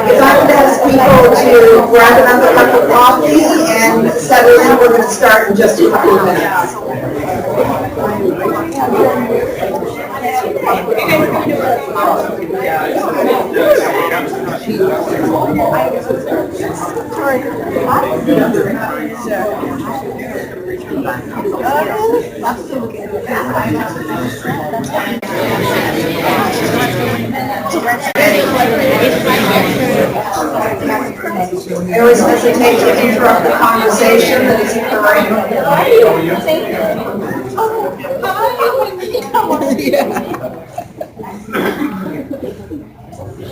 If I could ask people to grab another cup of coffee and settle in, we're going to start in just a couple of minutes. I always hesitate to interrupt the conversation that is occurring.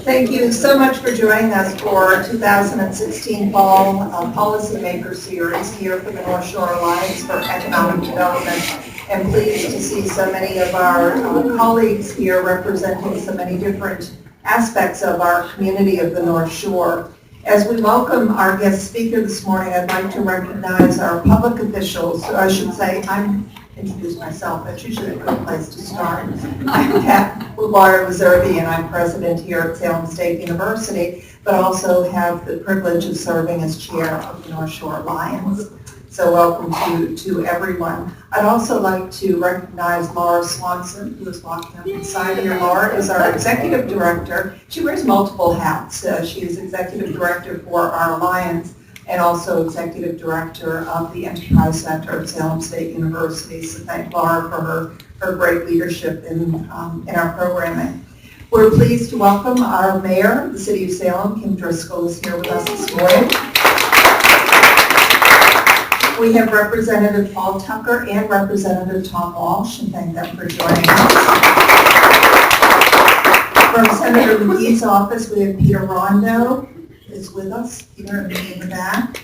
Thank you so much for joining us for 2016 Fall Policymaker Series here for the North Shore Alliance for Economic Development. And pleased to see so many of our colleagues here representing so many different aspects of our community of the North Shore. As we welcome our guest speaker this morning, I'd like to recognize our public officials. I should say, introduce myself. That's usually a good place to start. I'm Pat Lubara-Reservi, and I'm president here at Salem State University, but also have the privilege of serving as chair of the North Shore Alliance. So welcome to everyone. I'd also like to recognize Laura Swanson, who is walking up inside here. Laura is our executive director. She wears multiple hats. She is executive director for our alliance and also executive director of the Enterprise Center at Salem State University. So thank Laura for her great leadership in our programming. We're pleased to welcome our mayor of the city of Salem, Kim Driscoll, is here with us this morning. We have Representative Paul Tucker and Representative Tom Walsh, and thank them for joining us. From Senator McGee's office, we have Peter Rondo is with us, Peter in the back.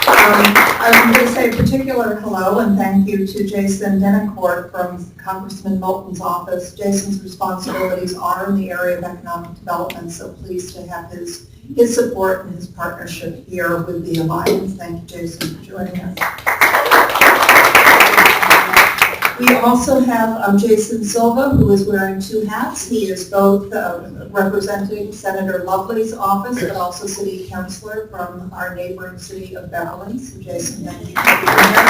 I'm going to say a particular hello and thank you to Jason Denoncourt from Congressman Moulton's office. Jason's responsibilities are in the area of economic development, so pleased to have his support and his partnership here with the Alliance. Thank you, Jason, for joining us. We also have Jason Silva, who is wearing two hats. He is both representing Senator Lovely's office, but also city councilor from our neighboring city of Beverly. So Jason, thank you for being here.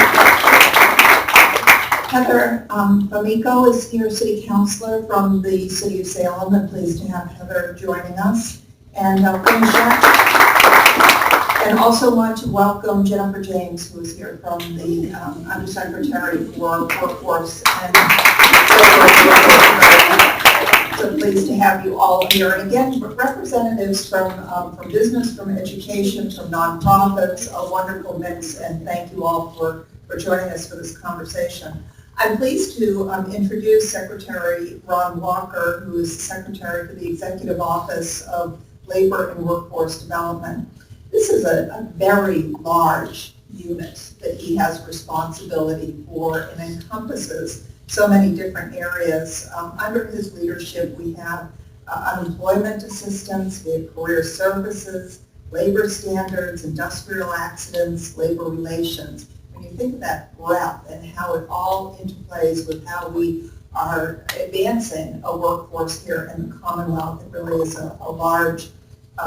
Heather Bamico is here, city councilor from the city of Salem, and pleased to have Heather joining us. And finish up. And also want to welcome Jennifer James, who is here from the Undersecretary for Workforce and so pleased to have you all here. And again, representatives from business, from education, from nonprofits, a wonderful mix, and thank you all for joining us for this conversation. I'm pleased to introduce Secretary Ron Walker, who is the Secretary for the Executive Office of Labor and Workforce Development. This is a very large unit that he has responsibility for and encompasses so many different areas. Under his leadership, we have unemployment assistance, we have career services, labor standards, industrial accidents, labor relations. When you think of that breadth and how it all interplays with how we are advancing a workforce here in the Commonwealth, it really is a large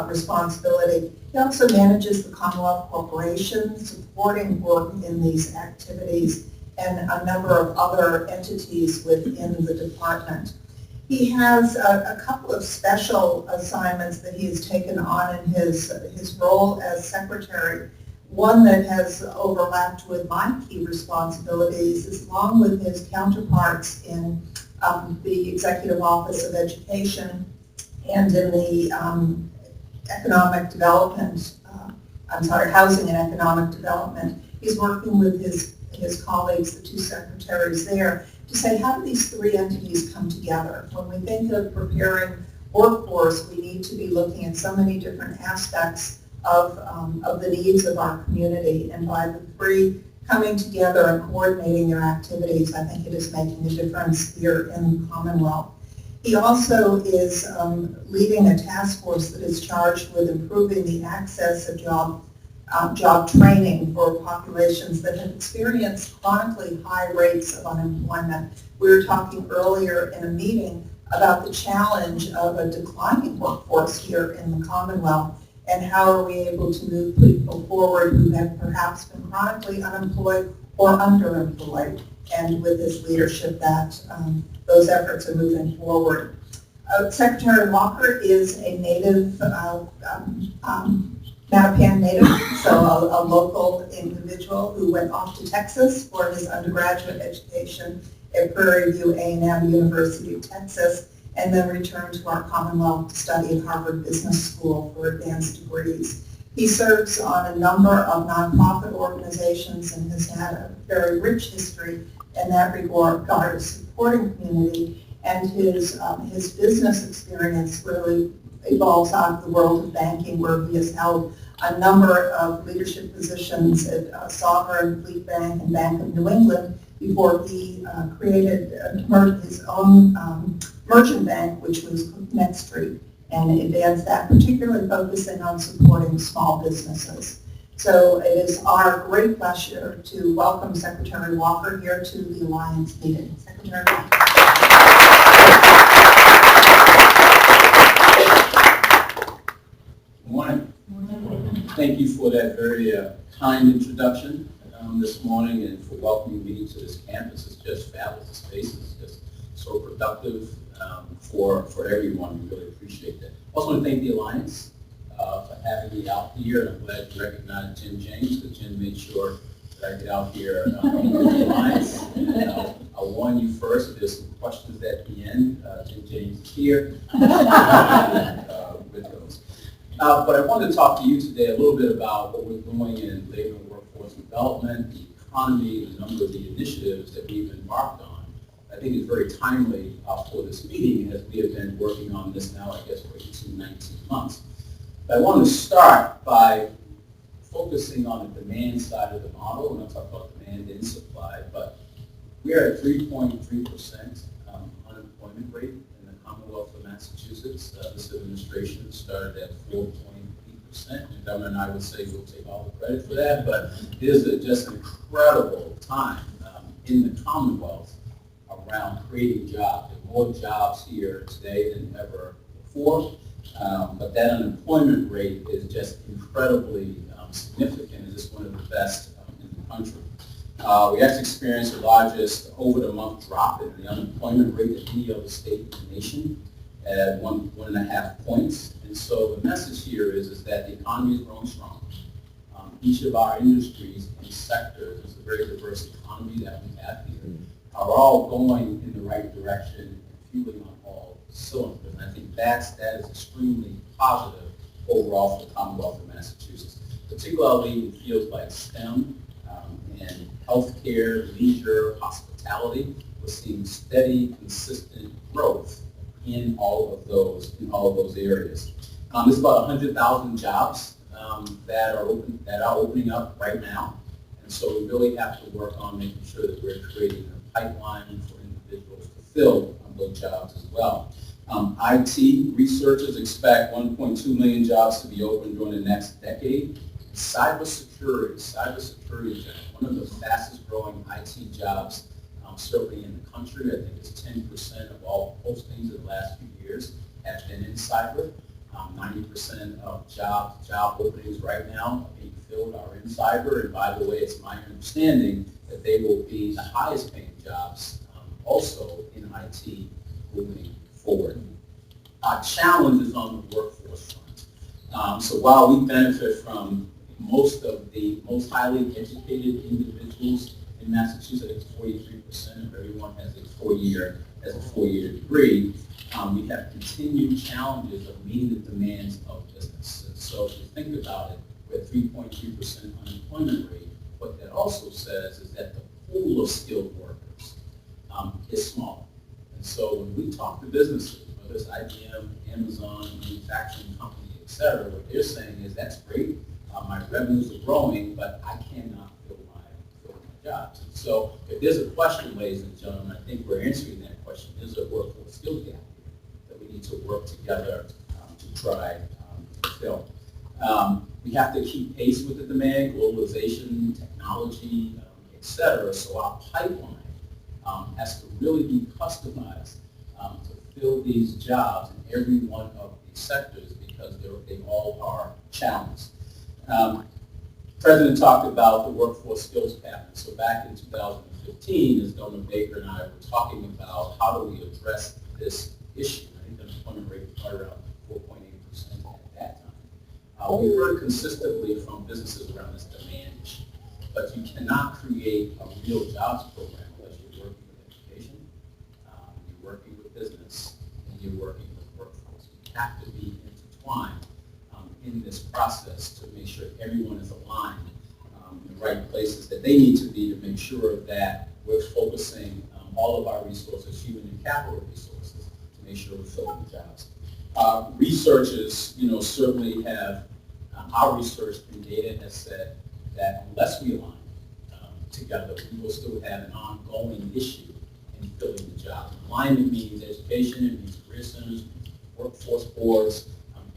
responsibility. He also manages the Commonwealth Corporation, supporting work in these activities. and a number of other entities within the department. He has a couple of special assignments that he has taken on in his role as secretary. One that has overlapped with my key responsibilities is, along with his counterparts in the Executive Office of Education and in the Economic Development, Housing and Economic Development. He's working with his colleagues, the two secretaries there, to say, how do these three entities come together? When we think of preparing workforce, we need to be looking at so many different aspects of the needs of our community, and by the three coming together and coordinating their activities, I think it is making a difference here in the Commonwealth. He also is leading a task force that is charged with improving the access of job training for populations that have experienced chronically high rates of unemployment. We were talking earlier in a meeting about the challenge of a declining workforce here in the Commonwealth, and how are we able to move people forward who have perhaps been chronically unemployed or underemployed. And with his leadership, that those efforts are moving forward. Secretary Walker is a native, Mattapan native, so a local individual who went off to Texas for his undergraduate education at Prairie View A&M University of Texas, and then returned to our Commonwealth to study at Harvard Business School for advanced degrees. He serves on a number of nonprofit organizations and has had a very rich history in that regard of supporting community, and his business experience really evolves out of the world of banking, where he has held a number of leadership positions at Sovereign, Fleet Bank, and Bank of New England before he created his own merchant bank, which was NetStreet, and advanced that, particularly focusing on supporting small businesses. So it is our great pleasure to welcome Secretary Walker here to the Alliance meeting. Secretary Walker. Good morning. Thank you for that very kind introduction this morning, and for welcoming me to this campus. It's just fabulous. The space is just so productive for everyone. We really appreciate that. I also want to thank the Alliance for having me out here, and I'm glad you recognize Jim James, because Jim made sure that I get out here in the Alliance. And I'll warn you first, if there's some questions at the end, Jim James is here with those. But I wanted to talk to you today a little bit about what we're doing in labor and workforce development, the economy, and a number of the initiatives that we've embarked on. I think it's very timely for this meeting, as we have been working on this now, I guess, for 18, 19 months. But I want to start by focusing on the demand side of the model, and I'll talk about demand and supply, but we are at 3.3% unemployment rate in the Commonwealth of Massachusetts. This administration started at 4.8%, and Governor and I would say we'll take all the credit for that, but it is just an incredible time in the Commonwealth around creating jobs. There are more jobs here today than ever before, but that unemployment rate is just incredibly significant. It's just one of the best in the country. We actually experienced the largest over-the-month drop in the unemployment rate of any other state in the nation at 1.5 points. And so the message here is that the economy is growing strong. Each of our industries and sectors, is a very diverse economy that we have here, are all going in the right direction and fueling on all cylinders. And I think that is extremely positive overall for the Commonwealth of Massachusetts, particularly in fields like STEM and healthcare, leisure, hospitality. We're seeing steady, consistent growth in all of those areas. There's about 100,000 jobs that are opening up right now, and so we really have to work on making sure that we're creating a pipeline for individuals to fill those jobs as well. IT researchers expect 1.2 million jobs to be open during the next decade. Cybersecurity is one of the fastest growing IT jobs certainly in the country. I think it's 10% of all postings in the last few years have been in cyber. 90% of job openings right now are being filled are in cyber. And by the way, it's my understanding that they will be the highest paying jobs also in IT moving forward. Our challenge is on the workforce front. So while we benefit from most of the most highly educated individuals in Massachusetts, 43% of everyone has a four-year degree, we have continued challenges of meeting the demands of business. And so if you think about it, we're at 3.3% unemployment rate. What that also says is that the pool of skilled workers is small. And so when we talk to businesses, whether it's IBM, Amazon, manufacturing company, et cetera, what they're saying is that's great. My revenues are growing, but I cannot fill my jobs. And so if there's a question, ladies and gentlemen, I think we're answering that question. Is there a workforce skills gap that we need to work together to try to fill? We have to keep pace with the demand, globalization, technology, et cetera. So our pipeline has to really be customized to fill these jobs in every one of these sectors because they all are challenged. President talked about the workforce skills cabinet. So back in 2015, as Governor Baker and I were talking about how do we address this issue. I think the unemployment rate was right around 4.8% at that time. We heard consistently from businesses around this demand issue, but you cannot create a real jobs program unless you're working with education, you're working with business, and you're working with workforce. We have to be intertwined in this process to make sure everyone is aligned in the right places that they need to be to make sure that we're focusing all of our resources, human and capital resources, to make sure we're filling the jobs. Researchers, certainly have, our research and data has said that unless we align together, we will still have an ongoing issue in filling the jobs. Alignment means education, it means career centers, workforce boards,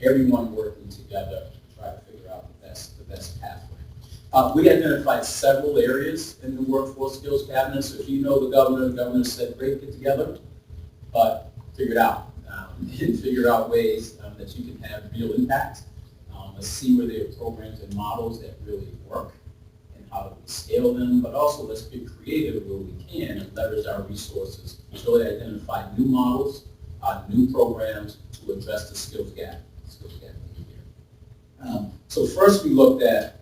everyone working together to try to figure out the best pathway. We identified several areas in the workforce skills cabinet. So if you know the governor said, great, get together, but figure it out. And figure out ways that you can have real impact. Let's see where there are programs and models that really work and how do we scale them, but also let's be creative where we can and leverage our resources to really identify new models, new programs to address the skills gap. So first we looked at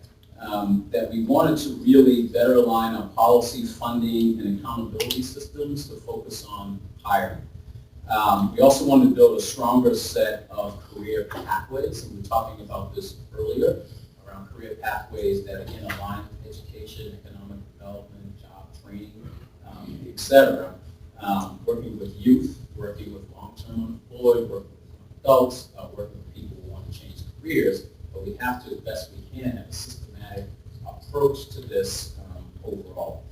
that we wanted to really better align our policy, funding, and accountability systems to focus on hiring. We also wanted to build a stronger set of career pathways, and we were talking about this earlier, around career pathways that again align with education, economic development, job training, et cetera. Working with youth, working with long-term unemployed, working with adults, working with people who want to change careers, but we have to, as best we can, have a systematic approach to this overall.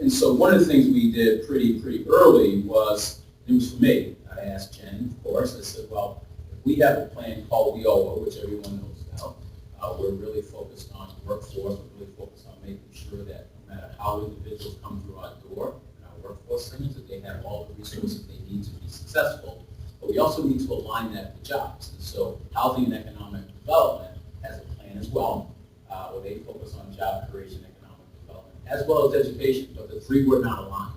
And so one of the things we did pretty early was, it was for me. I asked Jen, of course, I said, well, if we have a plan called WIOA, which everyone knows about, we're really focused on workforce, we're really focused on making sure that no matter how individuals come through our door in our workforce centers, that they have all the resources they need to be successful. But we also need to align that with jobs. And so Housing and Economic Development has a plan as well, where they focus on job creation and economic development, as well as education, but the three were not aligned.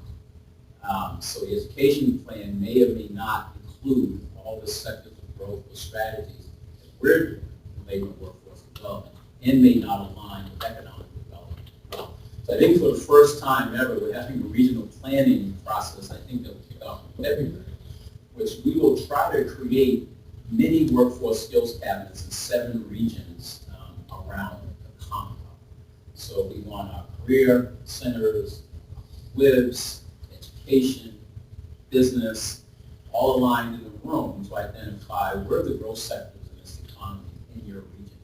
So the education plan may or may not include all the sectors of growth or strategies that we're doing in labor and workforce development, and may not align with economic development as well. So I think for the first time ever, we're having a regional planning process, I think that will kick off in February, which we will try to create many workforce skills cabinets in 7 regions around the Commonwealth. So we want our career centers, WIBs, education, business, all aligned in the room to identify where the growth sectors in this economy in your region.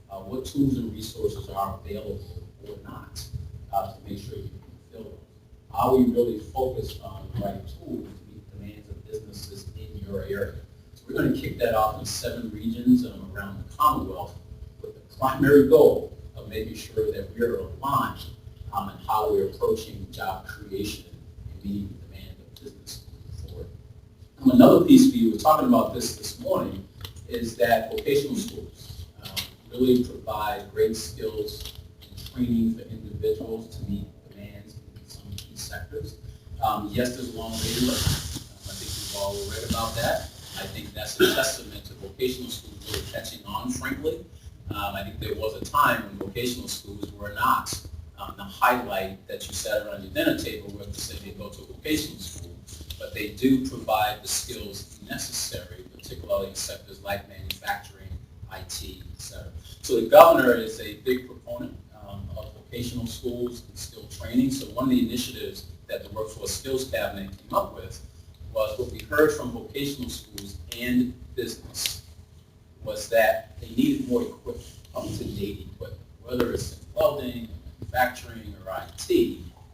What tools and resources are available or not to make sure you can fill them. Are we really focused on the right tools to meet the demands of businesses in your area? So we're going to kick that off in 7 regions around the Commonwealth with the primary goal of making sure that we're aligned in how we're approaching job creation and meeting the demand of business moving forward. Another piece we were talking about this morning is that vocational schools really provide great skills and training for individuals to meet the demand sectors. Yes, there's a long way to learn. I think we've all read about that. I think that's a testament to vocational schools really catching on, frankly. I think there was a time when vocational schools were not the highlight that you sat around your dinner table with to say they go to a vocational school, but they do provide the skills necessary, particularly in sectors like manufacturing, IT, etc. So the governor is a big proponent of vocational schools and skill training. So one of the initiatives that the Workforce Skills Cabinet came up with was what we heard from vocational schools and business was that they needed more equipment, up-to-date equipment, whether it's in welding, manufacturing, or IT.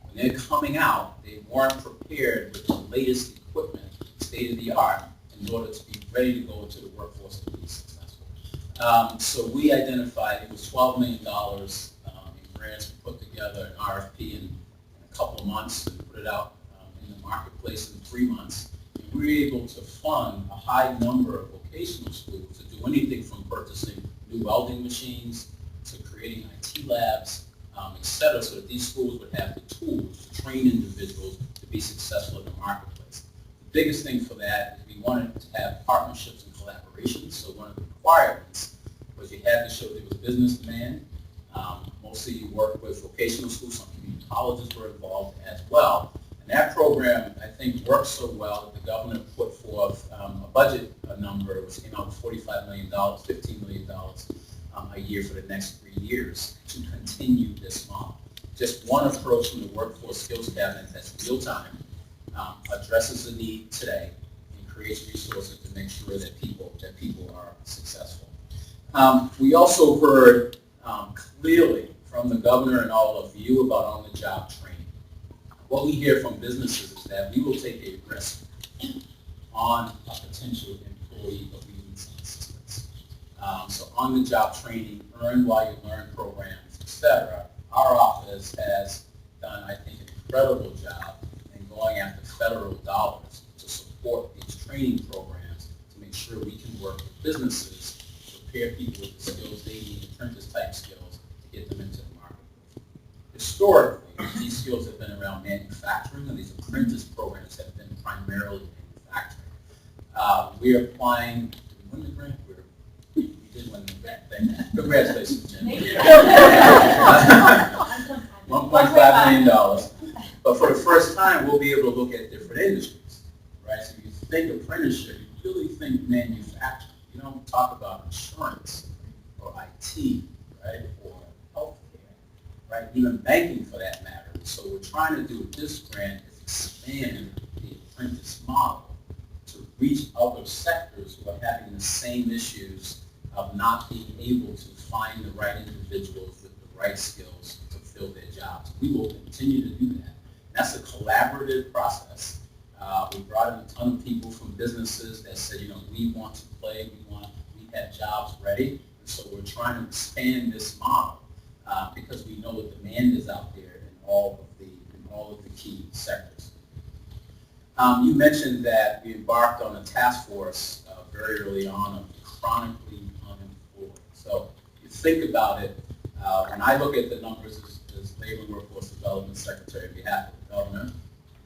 When they're coming out, they weren't prepared with the latest equipment, state-of-the-art, in order to be ready to go into the workforce to be successful. So we identified, it was $12 million in grants. We put together an RFP in a couple of months and put it out in the marketplace in 3 months. And we were able to fund a high number of vocational schools to do anything from purchasing new welding machines to creating IT labs, et cetera, so that these schools would have the tools to train individuals to be successful in the marketplace. The biggest thing for that is we wanted to have partnerships and collaborations. So one of the requirements was you had to show there was business demand. Mostly you work with vocational schools, some community colleges were involved as well. And that program, I think, worked so well that the governor put forth a budget number, which came out with $45 million, $15 million a year for the next 3 years to continue this model. Just one approach from the Workforce Skills Cabinet that's real time, addresses the need today, and creates resources to make sure that people are successful. We also heard clearly from the governor and all of you about on-the-job training. What we hear from businesses is that we will take a risk on a potential employee, but we need some assistance. So on-the-job training, earn while you learn programs, etc. Our office has done, I think, an incredible job in going after federal dollars to support these training programs to make sure we can work with businesses to prepare people with the skills they need, apprentice-type skills, to get them into the market. Historically, these skills have been around manufacturing, and these apprentice programs have been primarily manufacturing. We are applying, did we win the grant? We did win the grant. Congratulations, Jim. $1.5 million. But for the first time, we'll be able to look at different industries, right? So if you think apprenticeship, you really think manufacturing. You don't talk about insurance or IT, right, or healthcare, right, even banking for that matter. So what we're trying to do with this grant is expand the apprentice model to reach other sectors who are having the same issues of not being able to find the right individuals with the right skills to fill their jobs. We will continue to do that. That's a collaborative process. We brought in a ton of people from businesses that said, we want to play, we have jobs ready. And so we're trying to expand this model because we know the demand is out there in all of the key sectors. You mentioned that we embarked on a task force very early on of chronically unemployed. So if you think about it, when I look at the numbers as Labor and Workforce Development Secretary on behalf of the governor,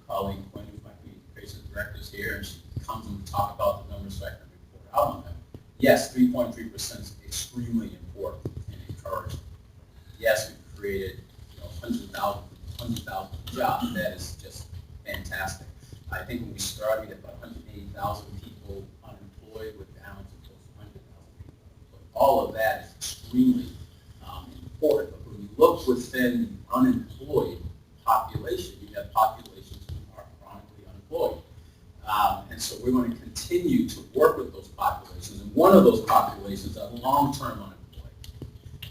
colleague Quinn, who might be communications directors here, and she comes and talk about the numbers so I can report out on them. Yes, 3.3% is extremely important and encouraging. Yes, we've created 100,000 jobs. That is just fantastic. I think when we started, we had about 180,000 people unemployed. We're down to close to 100,000 people. But all of that is extremely important. But when you look within the unemployed population, you have populations who are chronically unemployed. And so we're going to continue to work with those populations. And one of those populations are long-term unemployed.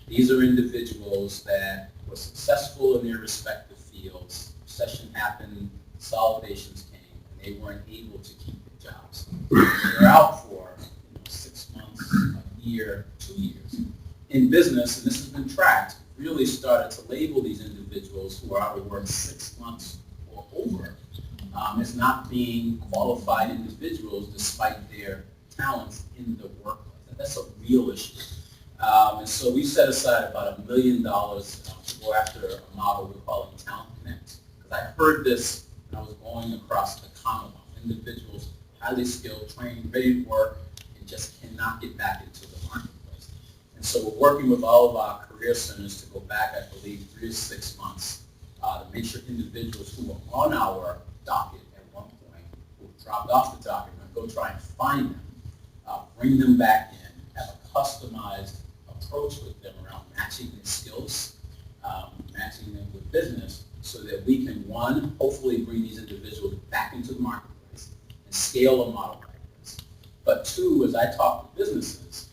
These are individuals that were successful in their respective fields. Recession happened, consolidations came, and they weren't able to keep their jobs. They're out for 6 months, a year, 2 years. In business, and this has been tracked, really started to label these individuals who are out of work 6 months or over as not being qualified individuals despite their talents in the workplace. And that's a real issue. And so we set aside about $1 million to go after a model we're calling Talent Connect. Because I heard this I was going across the Commonwealth. Individuals, highly skilled, trained, ready to work, and just cannot get back into the marketplace. And so we're working with all of our career centers to go back, I believe, 3 to 6 months to make sure individuals who were on our docket at one point, who dropped off the docket, and go try and find them, bring them back in, have a customized approach with them around matching their skills, matching them with business, so that we can, one, hopefully bring these individuals back into the marketplace and scale a model like this. But two, as I talk to businesses,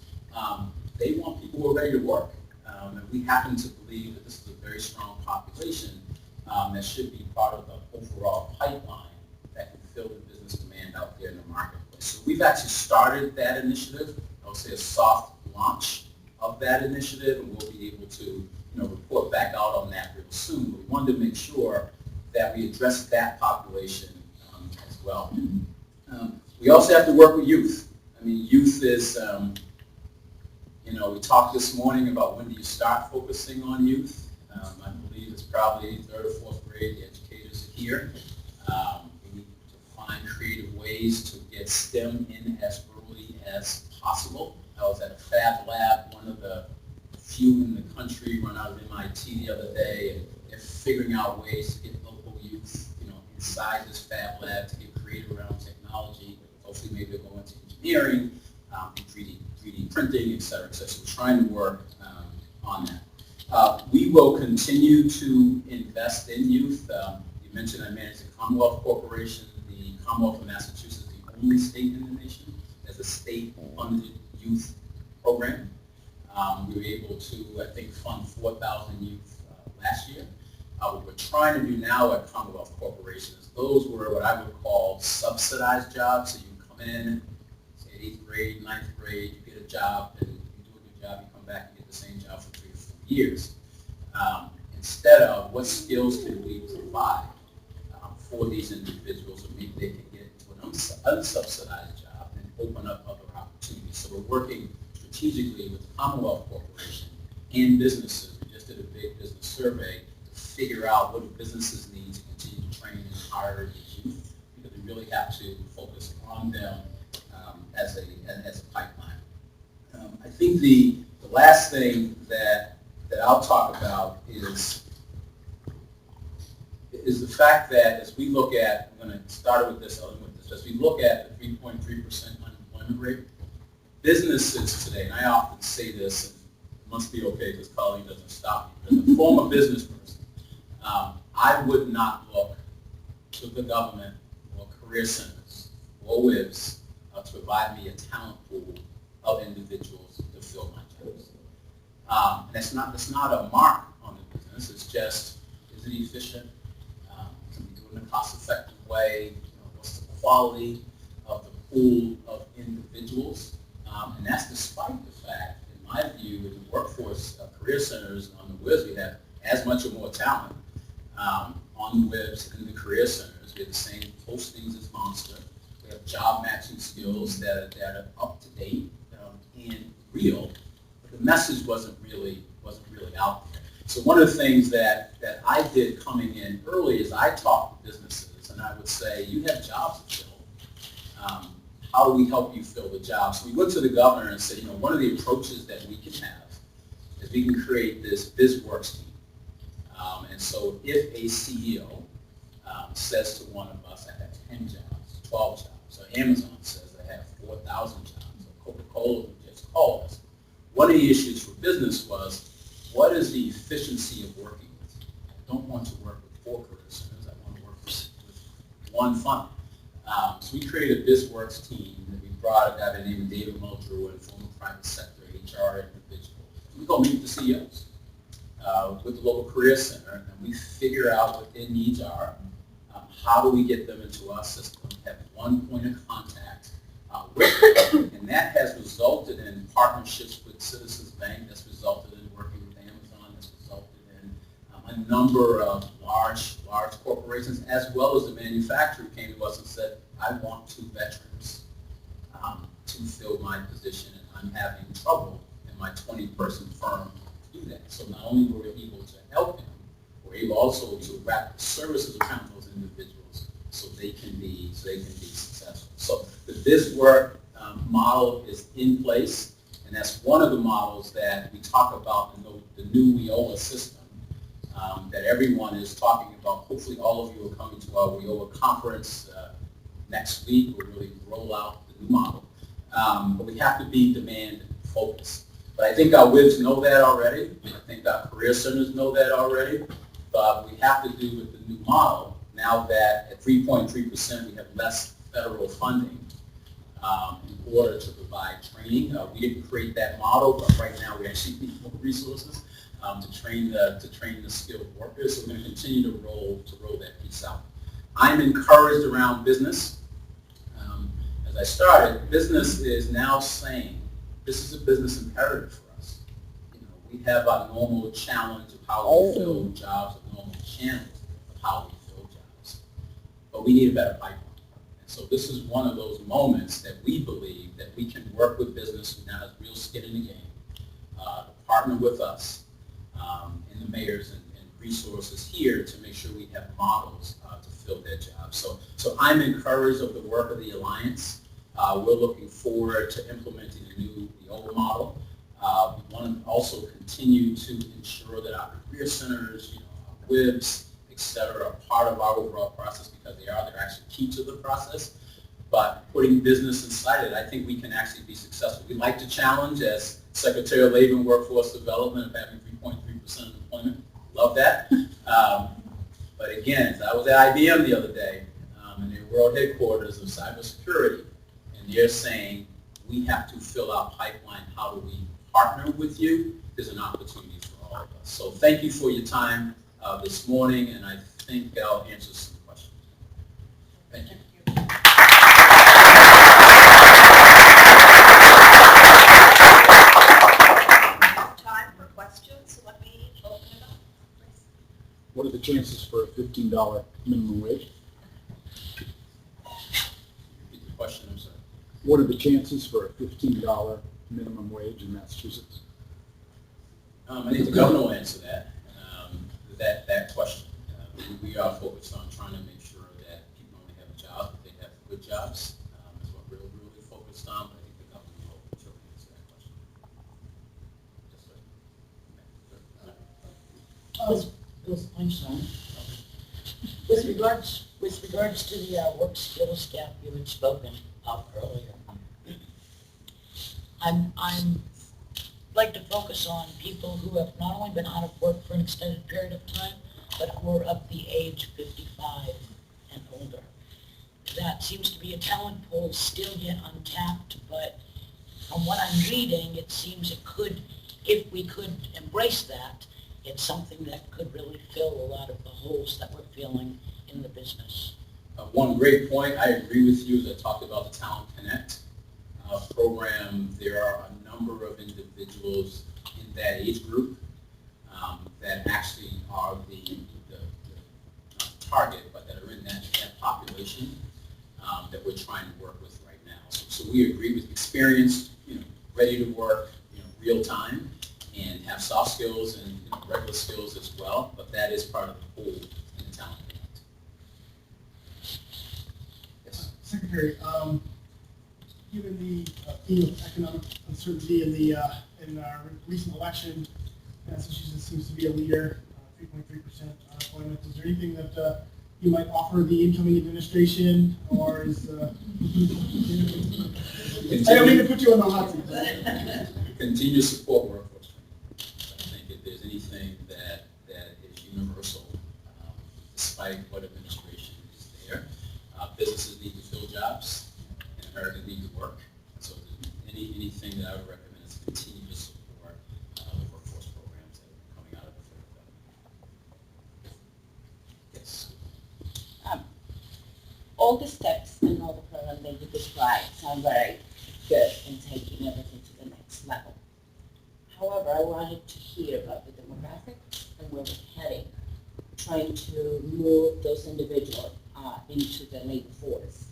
they want people who are ready to work. And we happen to believe that this is a very strong population that should be part of the overall pipeline that can fill the business demand out there in the marketplace. So we've actually started that initiative. I would say a soft launch of that initiative, and we'll be able to report back out on that real soon. But we wanted to make sure that we address that population as well. We also have to work with youth. I mean, youth is, we talked this morning about when do you start focusing on youth. I believe it's probably 3rd or 4th grade, the educators are here. We need to find creative ways to get STEM in as early as possible. I was at a Fab Lab, one of the few in the country, run out of MIT the other day, and they're figuring out ways to get local youth, inside this Fab Lab to get creative around technology. Hopefully maybe they'll go into engineering, 3D printing, et cetera, et cetera. So we're trying to work on that. We will continue to invest in youth. You mentioned I manage the Commonwealth Corporation. The Commonwealth of Massachusetts is the only state in the nation as a state-funded youth program. We were able to, I think, fund 4,000 youth last year. What we're trying to do now at Commonwealth Corporation is those were what I would call subsidized jobs. So you come in, say 8th grade, 9th grade, you get a job, and you do a good job, you come back and get the same job for 3 or 4 years. Instead of what skills can we provide for these individuals, so maybe they can get into an unsubsidized job and open up other opportunities. So we're working strategically with the Commonwealth Corporation and businesses. We just did a big business survey to figure out what do businesses need to continue to train and hire these youth, because we really have to focus on them as a pipeline. I think the last thing that I'll talk about is the fact that as we look at, I'm going to start with this, I'll end with this, as we look at the 3.3% unemployment rate, businesses today, and I often say this, and it must be okay because Colleen doesn't stop me, but as a former business person, I would not look to the government or career centers or WIBs to provide me a talent pool of individuals to fill my jobs. And that's not a mark on the business, it's just, is it efficient? Can we do it in a cost-effective way? What's the quality of the pool of individuals? And that's despite the fact, in my view, in the workforce career centers on the WIBs, we have as much or more talent on the WIBs and the career centers. We have the same postings as Monster. We have job matching skills that are up to date and real, but the message wasn't really out there. So one of the things that I did coming in early is I talked to businesses, and I would say, you have jobs to fill. How do we help you fill the job? So we went to the governor and said, one of the approaches that we can have is we can create this BizWorks team. And so if a CEO says to one of us, I have 10 jobs, 12 jobs, so Amazon says I have 4,000 jobs, or Coca-Cola just called us, one of the issues for business was, what is the efficiency of working with you? I don't want to work with 4 career centers, I want to work with one funnel. So we created a BizWorks team, and we brought a guy by the name of David Muldrew, a former private sector HR individual. We go meet the CEOs with the local career center, and we figure out what their needs are. How do we get them into our system? Have one point of contact with them, and that has resulted in partnerships with Citizens Bank. That's resulted in working with Amazon. That's resulted in a number of large corporations, as well as the manufacturer came to us and said, I want 2 veterans to fill my position, and I'm having trouble in my 20-person firm to do that. So not only were we able to help him, we're able also to wrap the services around those individuals they can be successful. So the BizWork model is in place, and that's one of the models that we talk about in the new WIOLA system that everyone is talking about. Hopefully all of you are coming to our WIOLA conference next week. We'll really roll out the new model. But we have to be demand focused. But I think our WIBs know that already. I think our career centers know that already. But we have to do with the new model, now that at 3.3% we have less federal funding in order to provide training. We didn't create that model, but right now we actually need more resources to train the skilled workers. So we're going to continue to roll that piece out. I'm encouraged around business. As I started, business is now saying this is a business imperative for us. We have our normal challenge of how we fill jobs, a normal channel of how we fill jobs. But we need a better pipeline. And so this is one of those moments that we believe that we can work with business who now has real skin in the game, to partner with us and the mayors and resources here to make sure we have models to fill their jobs. So I'm encouraged of the work of the Alliance. We're looking forward to implementing a new WIOLA model. We want to also continue to ensure that our career centers, our WIBs, et cetera, are part of our overall process because they're actually key to the process. But putting business inside it, I think we can actually be successful. We like to challenge as Secretary of Labor and Workforce Development of having 3.3% unemployment. Love that. But again, I was at IBM the other day in their world headquarters of cybersecurity, and they're saying we have to fill our pipeline. How do we partner with you? There's an opportunity for all of us. So thank you for your time this morning, and I think I'll answer some questions. Thank you. Time for questions, so let me open it up. Please. What are the chances for a $15 minimum wage? Repeat the question, I'm sorry. What are the chances for a $15 minimum wage in Massachusetts? I think the governor will answer that question. We are focused on trying to make sure that people only have a job, that they have good jobs. That's what we're really focused on, but I think the governor will answer that question. I'm sorry. With regards to the work skills gap you had spoken of earlier, I'm like to focus on people who have not only been out of work for an extended period of time, but who are of the age 55 and older. That seems to be a talent pool still yet untapped, but from what I'm reading, it seems it could, if we could embrace that, it's something that could really fill a lot of the holes that we're feeling in the business. One great point, I agree with you, as I talked about the Talent Connect program. There are a number of individuals in that age group that actually are the target, but that are in that population that we're trying to work with right now. So we agree with experience, ready to work, real time, and have soft skills and regular skills as well, but that is part of the pool in the Talent Connect. Yes. Secretary, given the theme of economic uncertainty in our recent election, Massachusetts seems to be a leader, 3.3% unemployment. Is there anything that you might offer the incoming administration, or is I don't mean to put you on the hot seat. Continue to support workforce training. I think if there's anything that is universal, despite what administration is there, businesses need to fill jobs, and Americans need to work. So anything that I would recommend is continue to support the workforce programs that are coming out of the federal government. Yes. All the steps and all the programs that you described sound very good in taking everything to the next level. However, I wanted to hear about the demographics and where we're heading, trying to move those individuals into the labor force.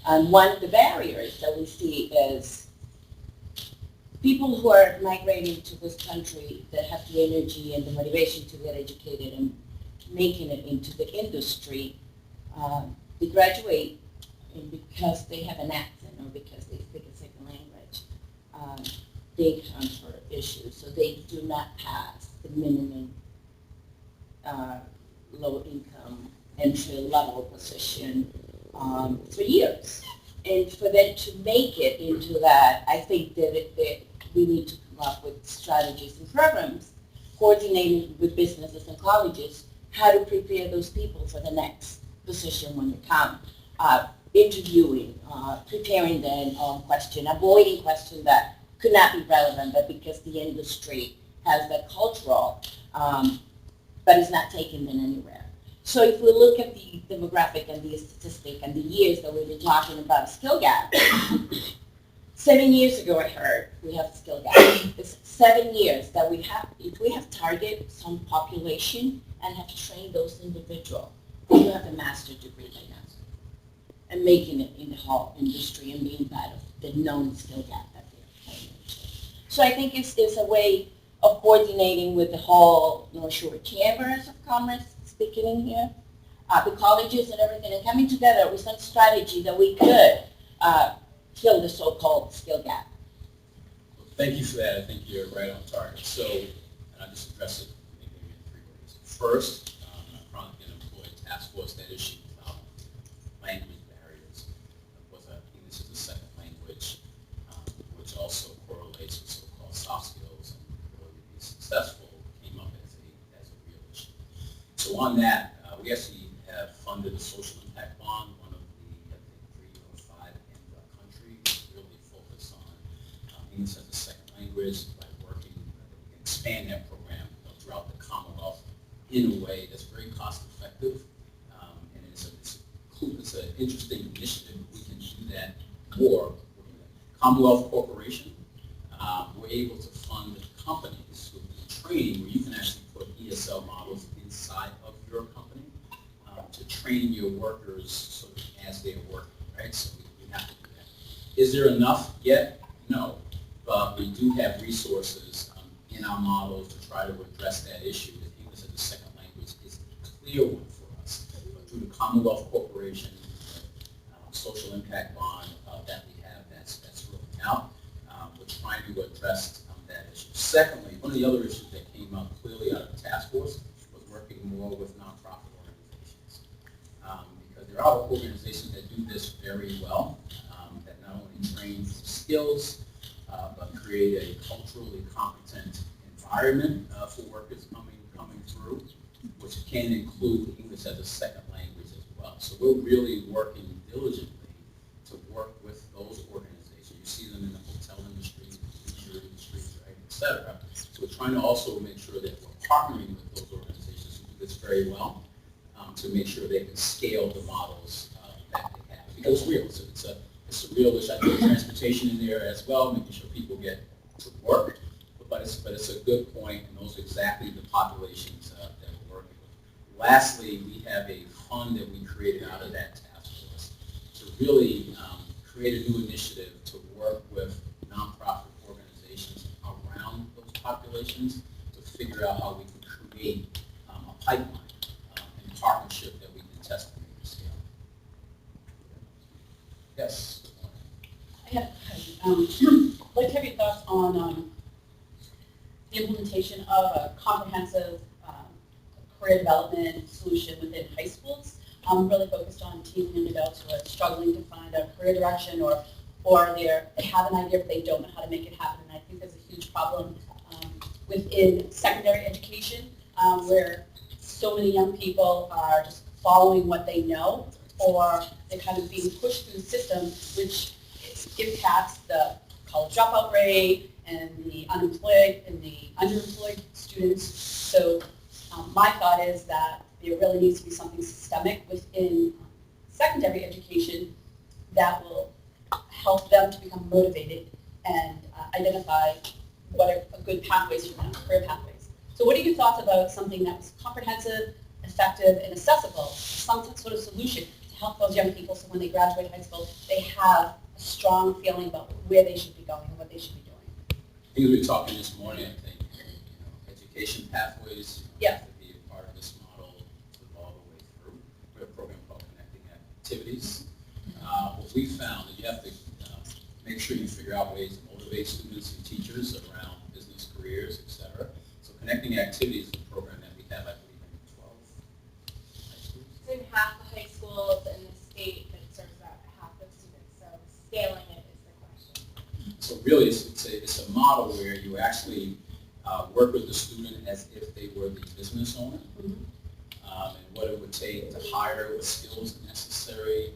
And one of the barriers that we see is people who are migrating to this country that have the energy and the motivation to get educated and making it into the industry they graduate, and because they have an accent or because they speak a second language, they transfer issues. So they do not pass the minimum low income entry level position for years. And for them to make it into that, I think that we need to come up with strategies and programs coordinating with businesses and colleges how to prepare those people for the next position when they come. Interviewing, preparing them on question, avoiding questions that could not be relevant, but because the industry has that cultural, but it's not taken them anywhere. So if we look at the demographic and the statistic and the years that we've been talking about skill gap, 7 years ago I heard we have skill gap. It's 7 years that we have, if we have targeted some population and have trained those individuals, then you have a master's degree by now. And making it in the whole industry and being part of the known skill gap that they're playing into. So I think it's a way of coordinating with the whole North Shore Chambers of Commerce speaking in here, the colleges and everything, and coming together with some strategy that we could fill the so-called skill gap. Thank you for that. I think you're right on target. So, and I'll just address it maybe in 3 ways. First, I'm probably going to employ a task force that issue about language barriers. Of course, English is a second language, which also correlates with so-called soft skills and ability to be successful, came up as a real issue. So on that, we actually have funded a social impact bond, one of the, I think, 3 or 5 in the country, really focus on English as a second language by working, we can expand that program throughout the Commonwealth in a way that's very cost effective. And it's an interesting initiative. We can do that more. Commonwealth Corporation, we're able to fund companies with training where you can actually put ESL models inside of your company to train your workers sort of as they're working, right? So we have to do that. Is there enough yet? No. But we do have resources in our models to try to address that issue. That English as a second language is a clear one for us. But through the Commonwealth Corporation, social impact bond that we have, that's rolling out. We're trying to address that issue. Secondly, one of the other issues that came up clearly out of the task force was working more with nonprofit organizations. Because there are organizations that do this very well, that not only train skills, but create a culturally competent environment for workers coming through, which can include English as a second language as well. So we're really working diligently to work with those organizations. You see them in the hotel industry, the leisure industry, right, et cetera. So we're trying to also make sure that we're partnering with those organizations who do this very well to make sure they can scale the models that they have. Because it's real. So it's a real issue. I think transportation in there as well, making sure people get to work. But it's a good point, and those are exactly the populations that we're working with. Lastly, we have a fund that we created out of that task force to really create a new initiative to work with nonprofit organizations around those populations to figure out how we can create a pipeline and partnership that we can test and make scale. Yes. I'd like to have your thoughts on the implementation of a comprehensive career development solution within high schools. I'm really focused on teen and adults who are struggling to find a career direction or they have an idea but they don't know how to make it happen. And I think there's a huge problem within secondary education where so many young people are just following what they know, or they're kind of being pushed through the system, which impacts the college dropout rate and the unemployed and the underemployed students. So my thought is that there really needs to be something systemic within secondary education that will help them to become motivated and identify what are good pathways for them, career pathways. So what are your thoughts about something that was comprehensive, effective, and accessible, some sort of solution to help those young people so when they graduate high school, they have a strong feeling about where they should be going and what they should be doing? I think we were talking this morning, I think, education pathways have to be a part of this model all the way through. We have a program called Connecting activities. What we found is you have to make sure you figure out ways to motivate students and teachers around business careers, et cetera. So connecting activities is a program that we have, I believe, in 12 high schools. It's in half the high schools in the state, but it serves about half the students, so scaling it is the question. So really, it's a model where you actually work with the student as if they were the business owner, and what it would take to hire, what skills are necessary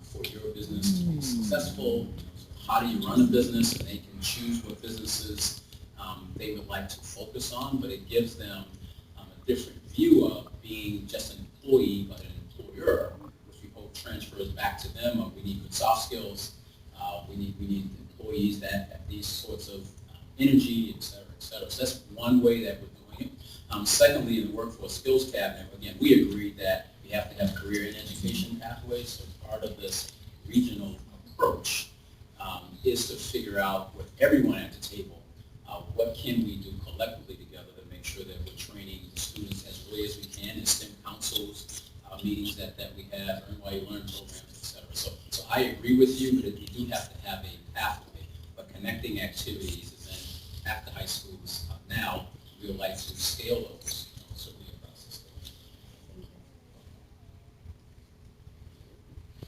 for your business to be successful. So how do you run a business, and they can choose what businesses they would like to focus on, but it gives them a different view of being just an employee, but an employer, which we hope transfers back to them. We need good soft skills. We need employees that have these sorts of energy, et cetera, et cetera. So that's one way that we're doing it. Secondly, in the Workforce Skills Cabinet, again, we agreed that we have to have career and education pathways. So part of this regional approach is to figure out with everyone at the table, what can we do collectively together to make sure that we're training the students as early as we can in STEM councils, meetings that we have, Earn While You Learn programs, et cetera. So I agree with you, but you do have to have a pathway, but connecting activities is then after high schools. Now, we would like to scale those, certainly across the state.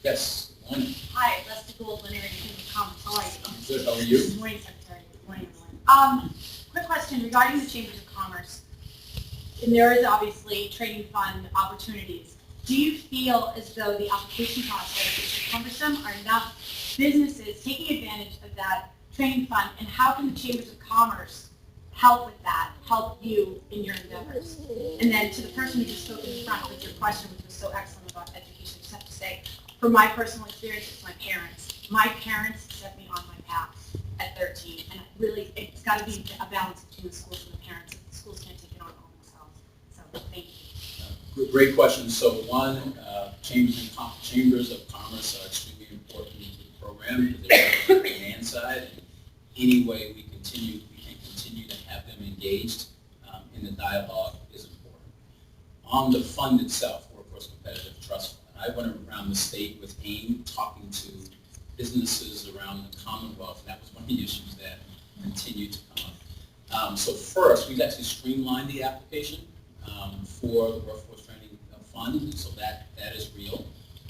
Yes, good morning. Hi, Leslie Gould, Linear Education Commons. How are you? Good, how are you? Good morning, Secretary. Good morning, everyone. Quick question regarding the Chambers of Commerce. And there is obviously training fund opportunities. Do you feel as though the application process is too cumbersome? Are enough businesses taking advantage of that training fund? And how can the Chambers of Commerce help with that, help you in your endeavors? And then to the person who just spoke in front with your question, which was so excellent about education, I just have to say, from my personal experience, it's my parents. My parents set me on my path at 13, and really, it's got to be a balance between the schools and the parents. The schools can't take it on all themselves. So, thank you. Great question. So one, chambers of commerce are extremely important to the program because they're on the demand side. And any way we can continue to have them engaged in the dialogue is important. On the fund itself, Workforce Competitive Trust Fund, I went around the state with AIM talking to businesses around the Commonwealth, and that was one of the issues that continued to come up. So first, we've actually streamlined the application for the Workforce Training Fund, and so that is real.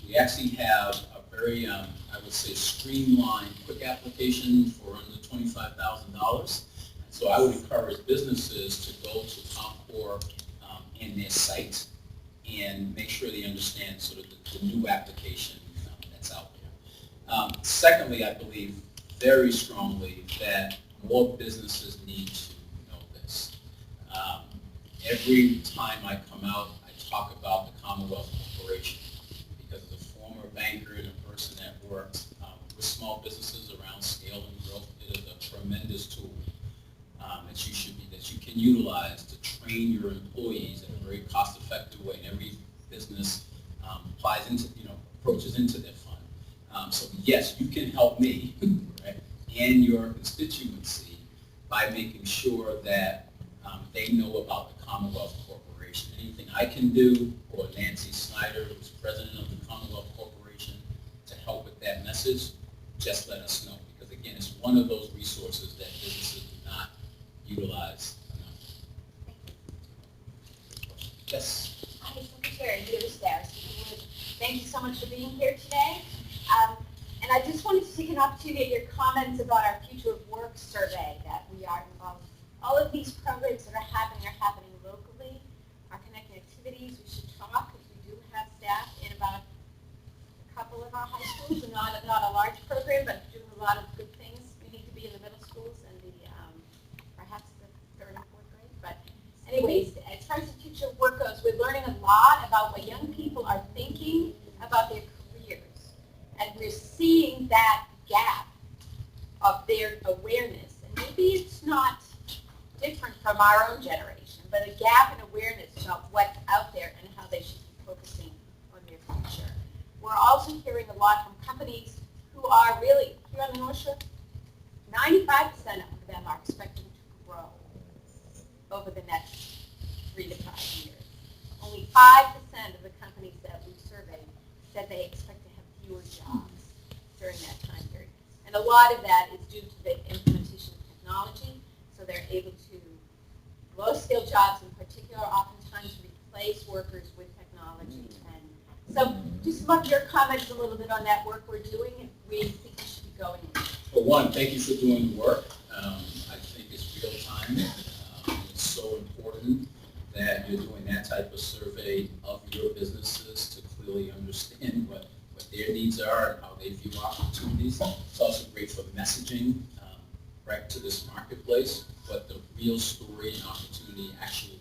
We actually have a very, I would say, streamlined quick application for under $25,000. So I would encourage businesses to go to Concord and their site and make sure they understand sort of the new application that's out there. Secondly, I believe very strongly that more businesses need to know this. Every time I come out, I talk about the Commonwealth Corporation because as a former banker and a person that worked with small businesses around scale and growth, it is a tremendous tool that you can utilize to train your employees in a very cost-effective way. And every business approaches into their fund. So yes, you can help me, right, and your constituency by making sure that they know about the Commonwealth Corporation. Anything I can do, or Nancy Snyder, who's president of the Commonwealth Corporation, to help with that message, just let us know. Because again, it's one of those resources that businesses do not utilize enough. Yes? Hi, Secretary Hughes-Darris. Thank you so much for being here today. And I just wanted to take an opportunity to get your comments about our Future of Work survey that we are involved in. All of these programs that are happening locally. Our connected activities, we should talk because we do have staff in about a couple of our high schools, and not a large program, but doing a lot of good things. We need to be in the middle schools and perhaps the third and fourth grade. But anyways, as far as the Future of Work goes, we're learning a lot about what young people are thinking about their careers. And we're seeing that gap of their awareness. And maybe it's not different from our own generation, but a gap in awareness about what's out there and how they should be focusing on their future. We're also hearing a lot from companies who are really, here on the North Shore, 95% of them are expecting to grow over the next 3 to 5 years. Only 5% of the companies that we surveyed said they expect to fewer jobs during that time period. And a lot of that is due to the implementation of technology, so they're able to, low-skill jobs in particular, oftentimes replace workers with technology. And so just love your comments a little bit on that work we're doing, and we think we should be going in. Well, one, thank you for doing the work. I think it's real time. It's so important that you're doing that type of survey of your businesses to clearly understand what their needs are and how they view opportunities. It's also great for messaging right to this marketplace, what the real story and opportunity actually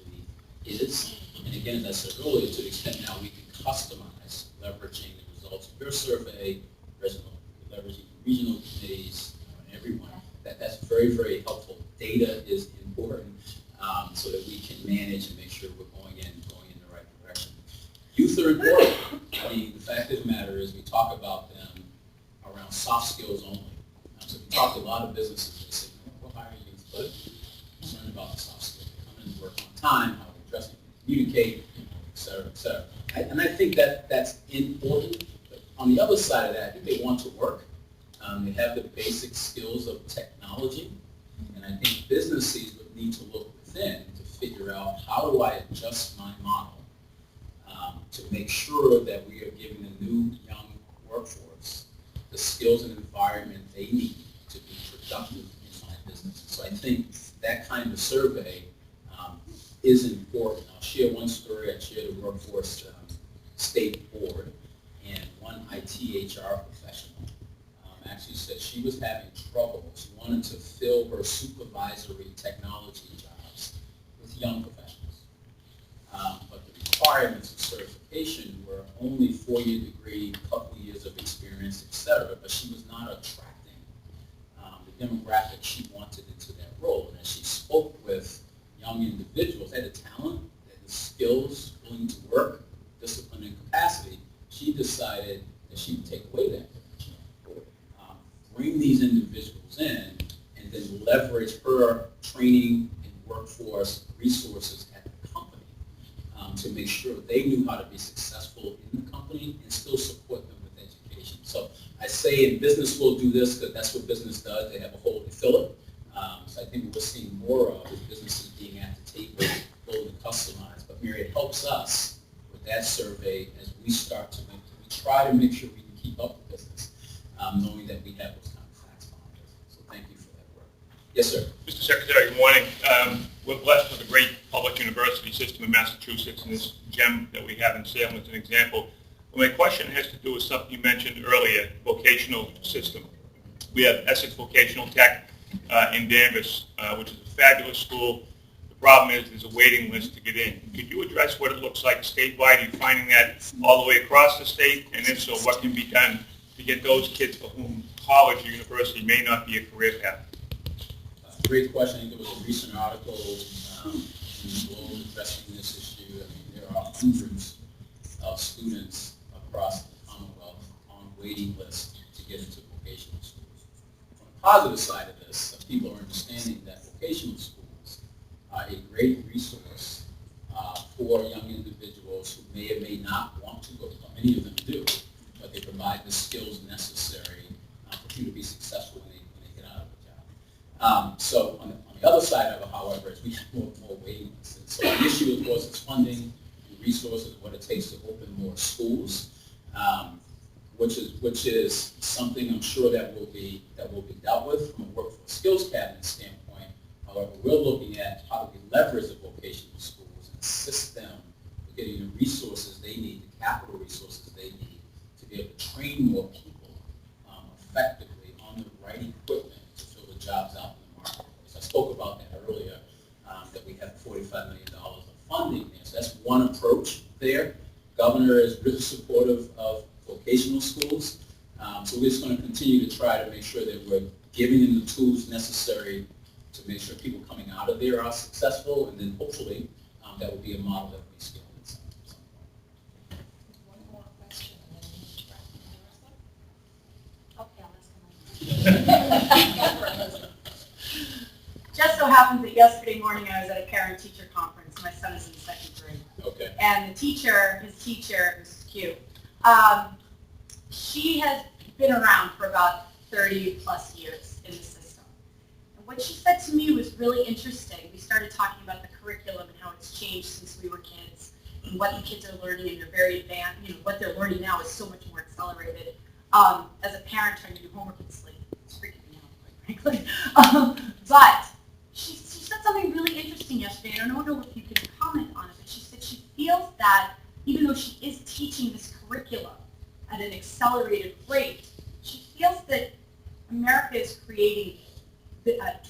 is. And again, as I said earlier, to the extent now we can customize, leveraging the results of your survey, leveraging regional committees, and everyone, that's very, very helpful. Data is important so that we can manage and make sure we're going in the right direction. Youth are important. I mean, the fact of the matter is we talk about them around soft skills only. So we talk to a lot of businesses, they say, we'll hire youth, but I'm concerned about the soft skills. They come in and work on time, how they dress, communicate, et cetera, et cetera. And I think that's important. But on the other side of that, if they want to work, they have the basic skills of technology. And I think businesses would need to look within to figure out how do I adjust my model to make sure that we are giving the new young workforce the skills and environment they need to be productive in my business. So I think that kind of survey is important. I'll share one story. I shared the workforce state board, and one IT HR professional actually said she was having trouble. She wanted to fill her supervisory technology jobs with young professionals. But the requirements of certification were only 4-year degree, couple years of experience, et cetera, but she was not attracting the demographic she wanted into that role. And as she spoke with young individuals, they had the talent, they had the skills, willing to work, discipline and capacity, she decided that she would take away that potential. Bring these individuals in and then leverage her training and workforce resources at the company to make sure they knew how to be successful in the company and still support them with education. So I say in business we'll do this because that's what business does. They have a hole to fill it. So I think what we're seeing more of is businesses being at the table, build and customize. But Mary, it helps us with that survey as we start to try to make sure we can keep up with business, knowing that we have those kind of facts behind us. So thank you for that work. Yes, sir. Mr. Secretary, good morning. We're blessed with a great public university system in Massachusetts, and this gem that we have in Salem is an example. Well, my question has to do with something you mentioned earlier, vocational system. We have Essex Vocational Tech in Danvers, which is a fabulous school. The problem is there's a waiting list to get in. Could you address what it looks like statewide? Are you finding that all the way across the state? And if so, what can be done to get those kids for whom college or university may not be a career path? Great question. I think there was a recent article in the Globe addressing this issue. I mean, there are hundreds of students across the Commonwealth on waiting lists to get into vocational schools. On the positive side of this, people are understanding that vocational schools are a great resource for young individuals who may or may not want to go to college. Many of them do, but they provide the skills necessary for you to be successful when they get out of a job. So on the other side of it, however, is we have more waiting lists. And so the issue, of course, is funding and resources, what it takes to open more schools, which is something I'm sure that will be dealt with from a workforce skills cabinet standpoint. However, we're looking at how do we leverage the vocational schools and assist them with getting the resources they need, the capital resources they need to be able to train more people effectively on the right equipment to fill the jobs out in the marketplace. I spoke about that earlier, that we have $45 million of funding there. So that's one approach there. Governor is really supportive of vocational schools. So we're just going to continue to try to make sure that we're giving them the tools necessary to make sure people coming out of there are successful, and then hopefully that will be a model that we scale at some point. One more question, and then we need to wrap the rest up. Just so happens that yesterday morning I was at a parent-teacher conference. My son is in second grade. Okay. And his teacher, Mrs. Q, she has been around for about 30 plus years in the system. And what she said to me was really interesting. We started talking about the curriculum and how it's changed since we were kids and what the kids are learning, and they're very advanced. You know, what they're learning now is so much more accelerated. As a parent trying to do homework and sleep, it's freaking me out, quite frankly. But she said something really interesting yesterday. I don't know if you could comment on it, but she said she feels that even though she is teaching this curriculum at an accelerated rate, she feels that America is creating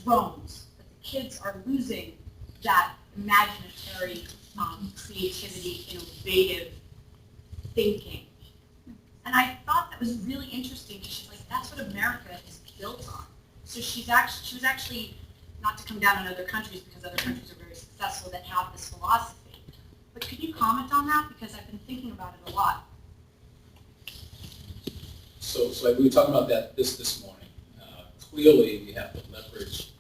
drones, that the kids are losing that imaginatory creativity, innovative thinking. And I thought that was really interesting because she's like, that's what America is built on. So she was actually, not to come down on other countries because other countries are very successful that have this philosophy. But could you comment on that? Because I've been thinking about it a lot. So we were talking about that this morning. Clearly, we have to leverage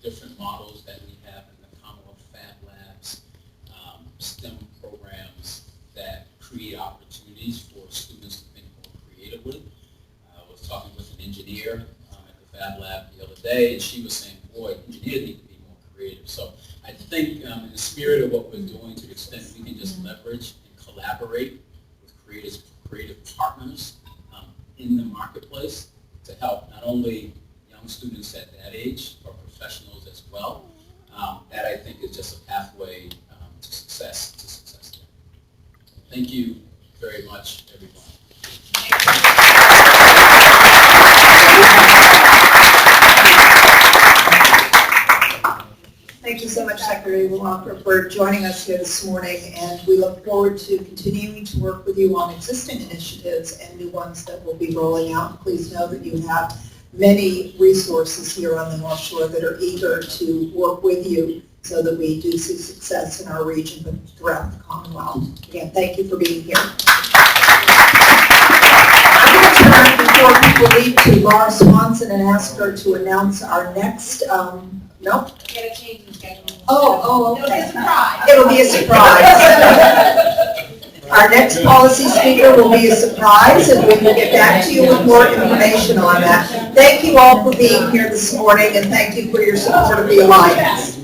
different models that we have in the Commonwealth Fab Labs, STEM programs that create opportunities for students to think more creatively. I was talking with an engineer at the Fab Lab the other day, and she was saying, boy, engineers need to be more creative. So I think in the spirit of what we're doing, to the extent we can just leverage and collaborate with creative partners in the marketplace to help not only young students at that age, but professionals as well. That I think is just a pathway to success. Thank you very much, everyone. Thank you so much, Secretary Walker, for joining us here this morning, and we look forward to continuing to work with you on existing initiatives and new ones that will be rolling out. Please know that you have many resources here on the North Shore that are eager to work with you so that we do see success in our region but throughout the Commonwealth. Again, thank you for being here. I'm going to turn, before people leave, to Laura Swanson and ask her to announce our next, nope. Get a change in schedule. Oh, okay. It'll be a surprise. It'll be a surprise. Our next policy speaker will be a surprise, and we will get back to you with more information on that. Thank you all for being here this morning, and thank you for your support of the Alliance.